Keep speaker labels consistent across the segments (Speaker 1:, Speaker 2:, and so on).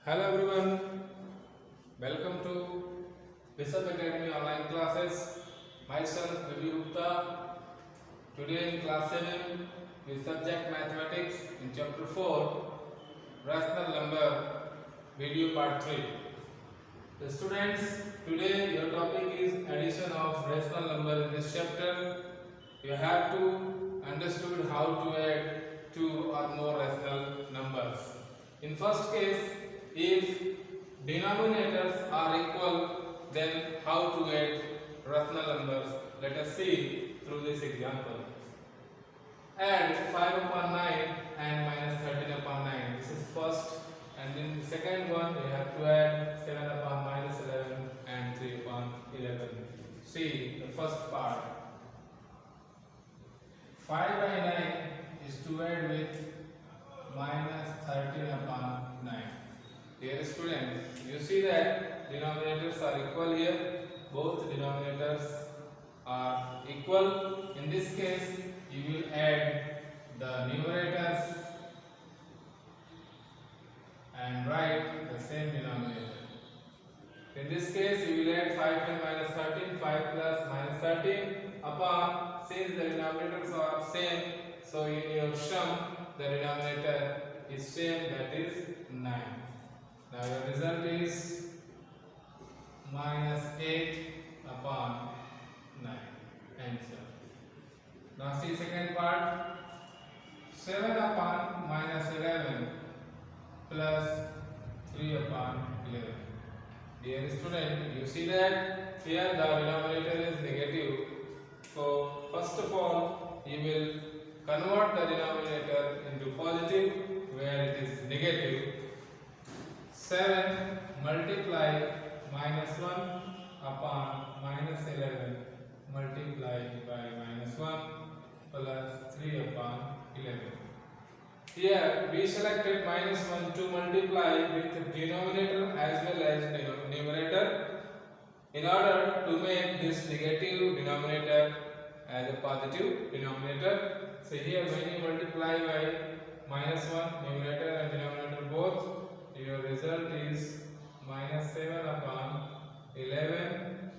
Speaker 1: Hello everyone, welcome to Bishop Academy online classes. Myself Ravi Gupta. Today in class 7 with subject mathematics in chapter 4 rational number video part 3. The students, today your topic is addition of rational number in this chapter. You have to understood how to add two or more rational numbers. In first case, if denominators are equal, then how to add rational numbers? Let us see through this example. Add 5 upon 9 and minus 13 upon 9. This is first. And in the second one, we have to add 7 upon minus 11 and 3 upon 11. See the first part. 5 by 9 is to add with minus 13 upon 9. Dear student, you see that denominators are equal here. Both denominators are equal. In this case, you will add the numerators and write the same denominator. In this case, you will add 5 and minus 13, 5 plus minus 13 upon, since the denominators are same, so in your sum, the denominator is same, that is 9. Now your result is minus 8 upon 9. Answer. Now see second part. 7 upon minus 11 plus 3 upon 11. Dear student, you see that here the denominator is negative. So first of all, you will convert the denominator into positive where it is negative. 7 multiply minus 1 upon minus 11 multiplied by minus 1 plus 3 upon 11. Here we selected minus 1 to multiply with denominator as well as numerator in order to make this negative denominator as a positive denominator. So here when you multiply by minus 1 numerator and denominator both, your result is minus 7 upon 11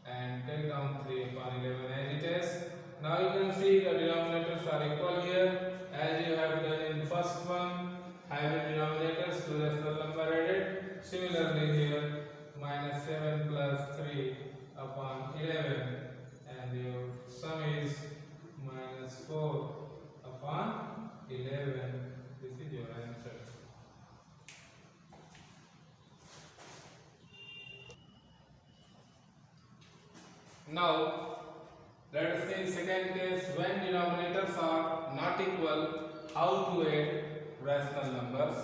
Speaker 1: and take down 3 upon 11 as it is. Now you can see the denominators are equal here as you have done in first one, having denominators to rational number added. Similarly here minus 7 plus 3 upon 11 and your sum is minus 4 upon 11. This is your answer. Now, let us see second case, when denominators are not equal, how to add rational numbers.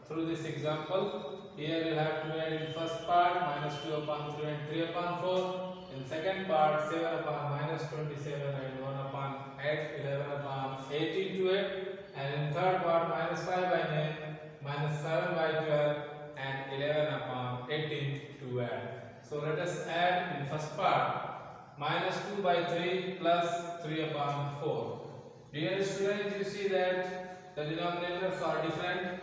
Speaker 1: Through this example, here you have to add in first part minus 2 upon 3 and 3 upon 4. In second part, 7 upon minus 27 and 1 upon 8, 11 upon 18 to 8. And in third part, minus 5 by 9, minus 7 by 12 and 11 upon 18 to add. So let us add in first part. Minus 2 by 3 plus 3 upon 4. Dear students, you see that the denominators are different.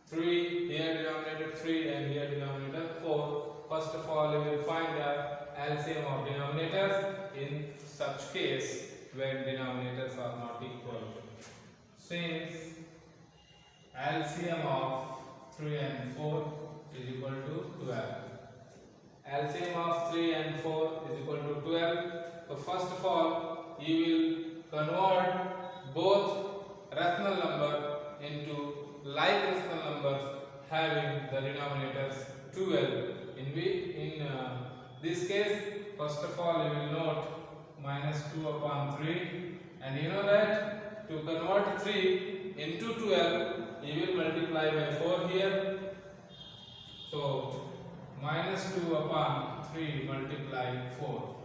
Speaker 1: 3, here denominator 3 and here denominator 4. First of all, you will find the LCM of denominators in such case when denominators are not equal. Since LCM of 3 and 4 is equal to 12. LCM of 3 and 4 is equal to 12. So first of all, you will convert both rational number into like rational numbers having the denominators 12. In this case, first of all, you will note minus 2 upon 3, and you know that to convert 3 into 12, you will multiply by 4 here. So minus 2 upon 3 multiply 4.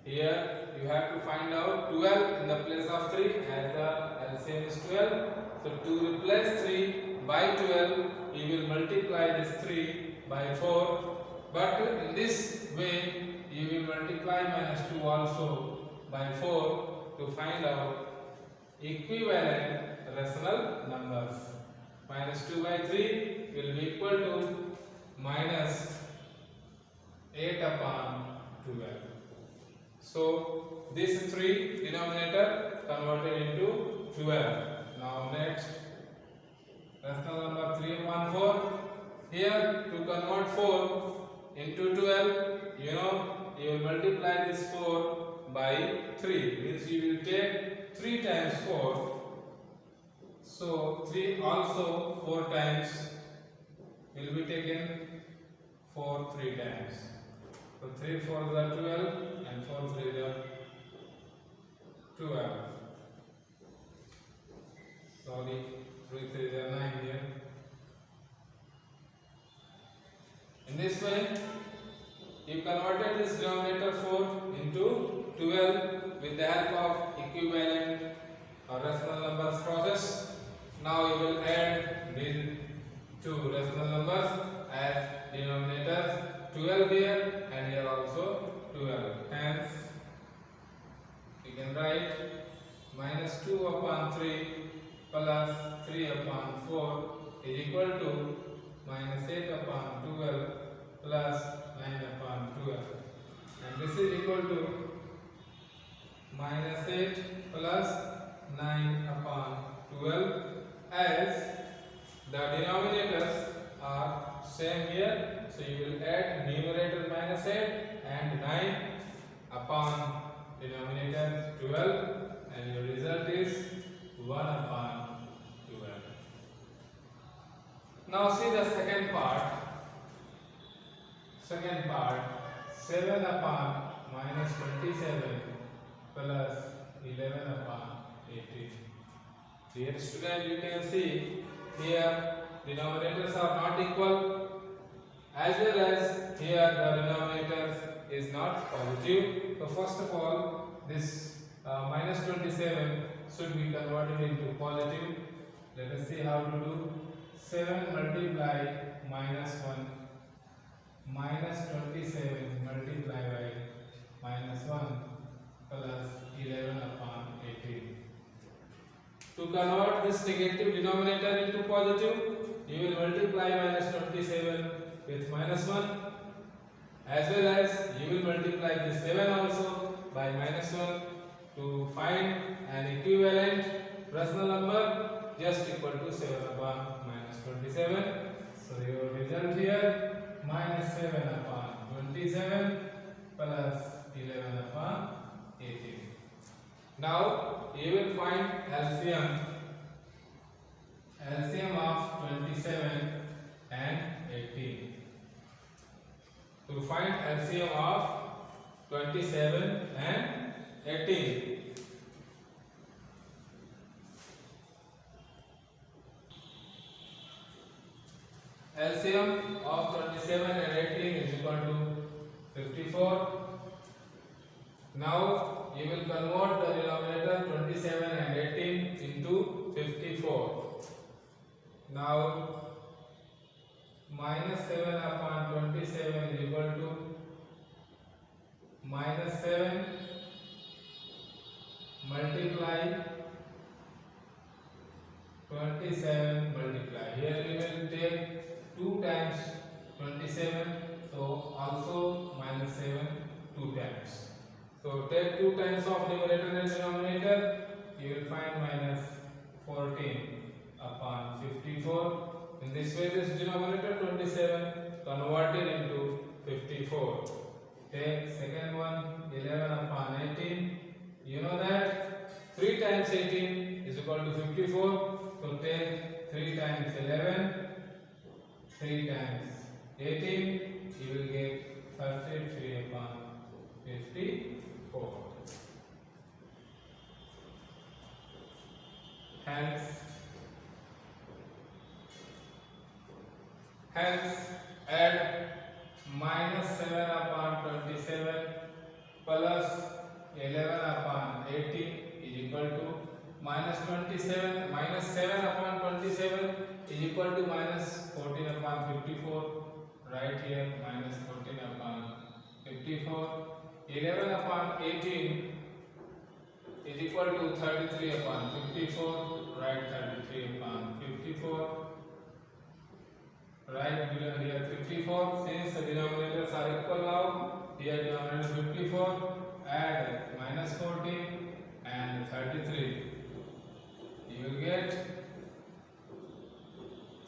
Speaker 1: Here you have to find out 12 in the place of 3 as the LCM is 12. So to replace 3 by 12, you will multiply this 3 by 4. But in this way, you will multiply minus 2 also by 4 to find out equivalent rational numbers. minus 2 by 3 will be equal to minus 8 upon 12. So this 3 denominator converted into 12. Now next, rational number 3 upon 4. Here to convert 4 into 12, you will multiply this 4 by 3. Means you will take 3 times 4. So 3 also 4 times will be taken for 3 times. So 3 4s are 12 and 4 3s are 12. Sorry, 3 3s are 9 here. In this way, you converted this denominator 4 into 12 with the help of equivalent or rational numbers process. Now you will add these two rational numbers as denominators, 12 here and here also 12. Hence, you can write minus 2 upon 3 plus 3 upon 4 is equal to minus 8 upon 12 plus 9 upon 12. And this is equal to minus 8 plus 9 upon 12, as the denominators are same here. So you will add numerator minus 8 and 9 upon denominator 12, and your result is 1 upon 12. Now see the second part. 7 upon minus 27 plus 11 upon 18. Dear student, you can see here denominators are not equal, as well as here the denominators is not positive. So first of all, this minus 27 should be converted into positive. Let us see how to do. 7 multiply minus 1 minus 27 multiply by minus 1 plus 11 upon 18. To convert this negative denominator into positive, you will multiply minus 27 with minus 1, as well as you will multiply this 7 also by minus 1 to find an equivalent rational number just equal to 7 upon minus 27. So your result here minus 7 upon 27 plus 11 upon 18. Now you will find LCM of 27 and 18. To find LCM of 27 and 18, LCM of 27 and 18 is equal to 54. Now you will convert the denominator 27 and 18 into 54. Now minus 7 upon 27 is equal to minus 7 multiply 27 multiply. Here we will take 2 times 27, so also minus 7 2 times. So take 2 times of numerator and denominator, you will find minus 14 upon 54. In this way, this denominator 27 converted into 54. Take second one, 11 upon 18. You know that 3 times 18 is equal to 54. So take 3 times 11, 3 times 18, you will get 33 upon 54. Hence add minus 7 upon 27 plus 11 upon 18 is equal to minus 27 minus 7 upon 27 is equal to minus 14 upon 54. Right here minus 14 upon 54. 11 upon 18 is equal to 33 upon 54. Write 33 upon 54. Right below here 54. Since the denominators are equal now, here denominator 54, add minus 14 and 33. You will get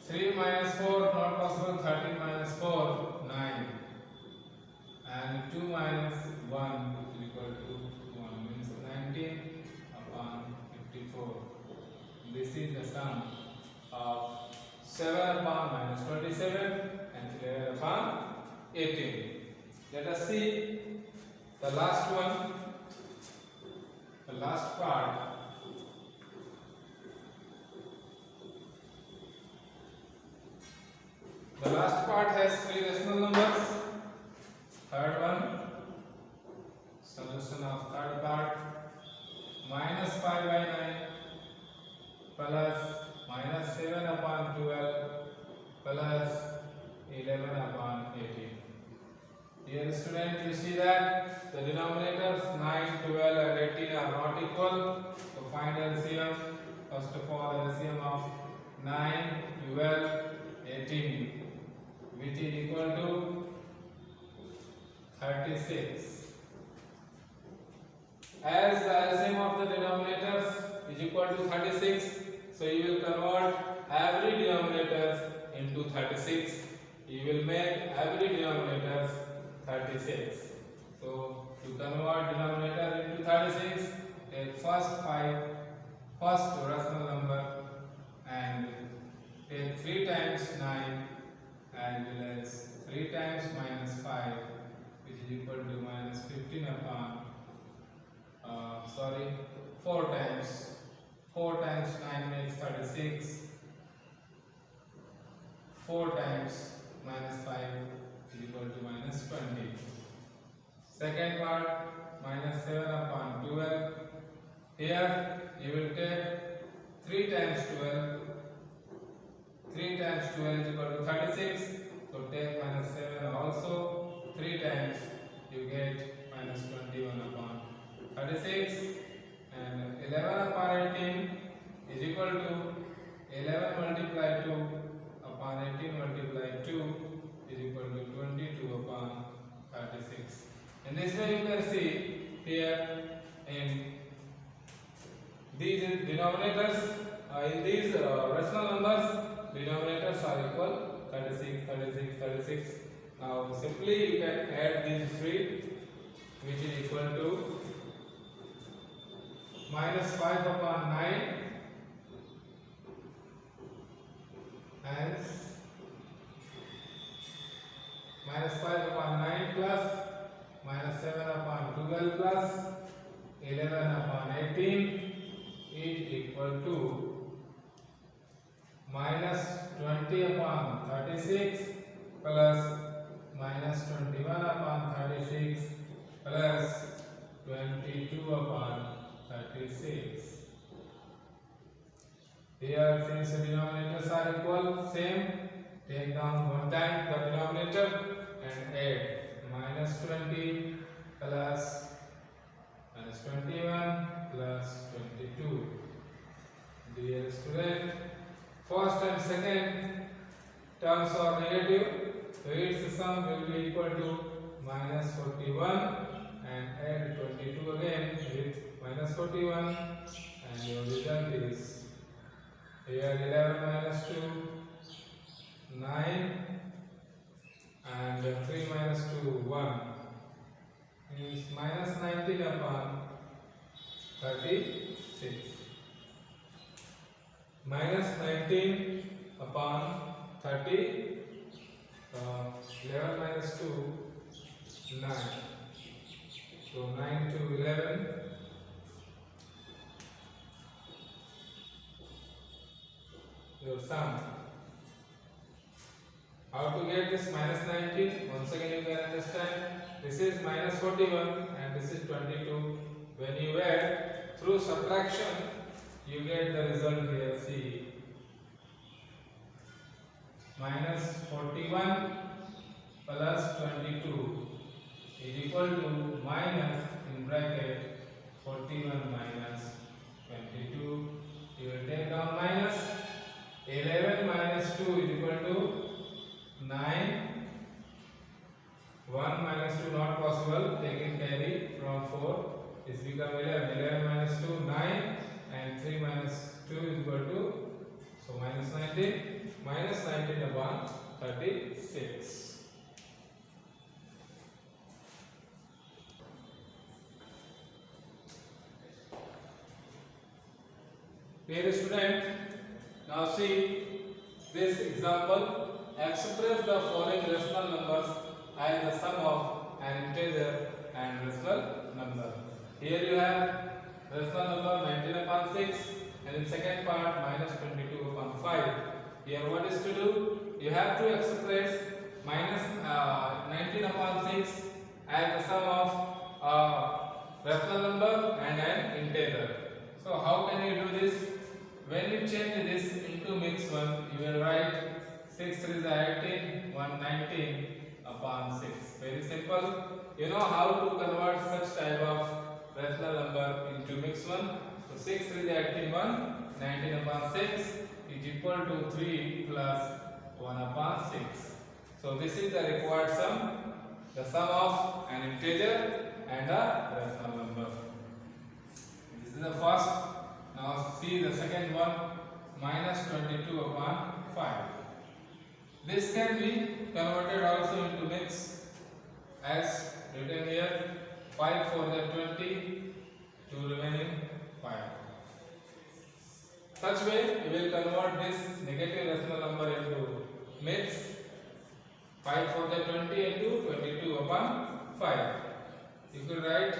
Speaker 1: 3 minus 4 not possible. 13 minus 4 9, and 2 minus 1 is equal to 1, means 19 upon 54. This is the sum of 7 upon minus 27 and 11 upon 18. Let us see the last one, the last part. The last part has 3 rational numbers. Third one, solution of third part, minus 5 by 9 plus minus 7 upon 12 plus 11 upon 18. Here student, you see that the denominators 9, 12 and 18 are not equal. So find LCM. First of all, LCM of 9, 12, 18, which is equal to 36. As the LCM of the denominators is equal to 36, so you will convert every denominator into 36. You will make every denominator 36. So to convert denominator into 36, take first rational number and take 3 times 9 and less 3 times minus 5, which is equal to minus 15 upon 4 times 9 makes 36. 4 times minus 5 is equal to minus 20. Second part, minus 7 upon 12. Here you will take 3 times 12. 3 times 12 is equal to 36. So take minus 7 also. 3 times you get minus 21 upon 36. And 11 upon 18 is equal to 11 multiplied 2 upon 18 multiplied 2 is equal to 22 upon 36. In this way you can see here in these denominators, in these rational numbers, denominators are equal 36, 36, 36. Now simply you can add these three, which is equal to minus 5 upon 9 and minus 5 upon 9 plus minus 7 upon 12 plus 11 upon 18 is equal to minus 20 upon 36 plus minus 21 upon 36 plus 22 upon 36. Here, since the denominators are equal, same, take down one time the denominator and add minus 20 plus minus 21 plus 22. Dear student, first and second terms are negative, so its sum will be equal to minus 41 and add 22 again with minus 41, and your result is here 11 minus 2 9 and 3 minus 2 1 means minus 19 upon 36. Minus 19 upon 30, 11 minus 2 9. So 9 to 11. Your sum. How to get this minus 19? Once again you can understand. This is minus 41 and this is 22. When you add through subtraction, you get the result here. See, minus 41 plus 22 is equal to minus in bracket 41 minus 22. You will take down minus 11 minus 2 is equal to 9, 1 minus 2 not possible, taking carry from 4, is become 11, 11 minus 2 9, and 3 minus 2 is equal to, so minus 19 upon 36. Dear student, now see this example. Express the following rational numbers as the sum of an integer and rational number. Here you have rational number 19 upon 6, and in second part minus 22 upon 5. Here what is to do? You have to express minus 19 upon 6 as the sum of a rational number and an integer. So how can you do this? When you change this into mixed one, you will write 6 3 is 18, 119 upon 6. Very simple. You know how to convert such type of rational number into mixed one. So 6 3 is 18, 119 upon 6 is equal to 3 plus 1 upon 6. So this is the required sum, the sum of an integer and a rational number. This is the first. Now see the second one, minus 22 upon 5. This can be converted also into mix as written here, 5 for the 20, 2 remaining 5. Such way we will convert this negative rational number into mix, 5 for the 20 into 22 upon 5. You could write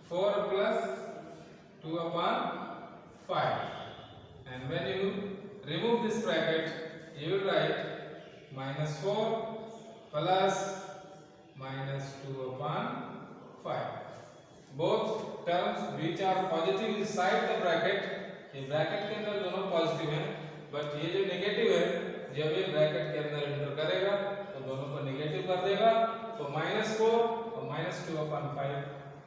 Speaker 1: 4 plus 2 upon 5, and when you remove this bracket, you will write minus 4 plus minus 2 upon 5. Both terms which are positive inside the bracket, ये bracket के अंदर दोनों positive हैं, but ये जो negative है जब ये ब्रैकेट के अंदर एंटर करेगा तो दोनों को नेगेटिव कर देगा, तो minus 4 और minus 2 upon 5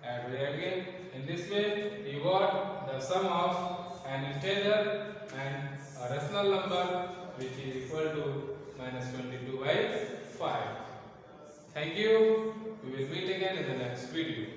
Speaker 1: add हो जाएंगे. In this way you got the sum of an integer and a rational number which is equal to minus 22 by 5. Thank you. We will meet again in the next video.